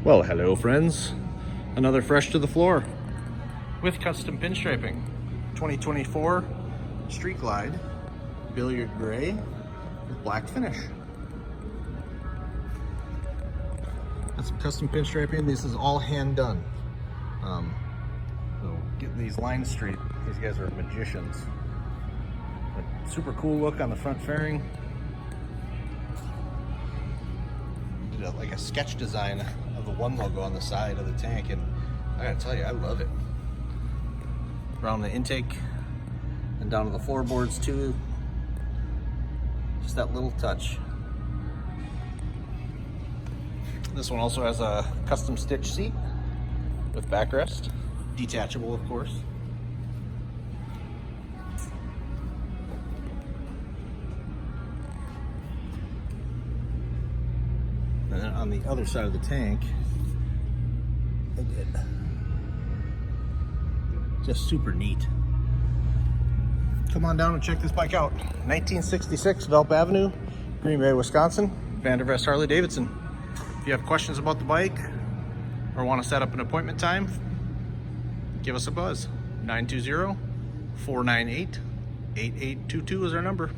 Well, hello friends. Another fresh to the floor with custom pinstriping. 2024 Street Glide, Billiard Gray with black finish. That's some custom pinstriping. This is all hand done. So getting these lines straight, these guys are magicians. But super cool look on the front fairing. Did like a sketch design of the one logo on the side of the tank, and I gotta tell you, I love it. Around the intake and down to the floorboards too. Just that little touch. This one also has a custom stitch seat with backrest, detachable of course. And then on the other side of the tank, I did just super neat. Come on down and check this bike out. 1966 Velp Avenue, Green Bay, Wisconsin. Vandervest Harley-Davidson. If you have questions about the bike or want to set up an appointment time, give us a buzz. 920-498-8822 is our number.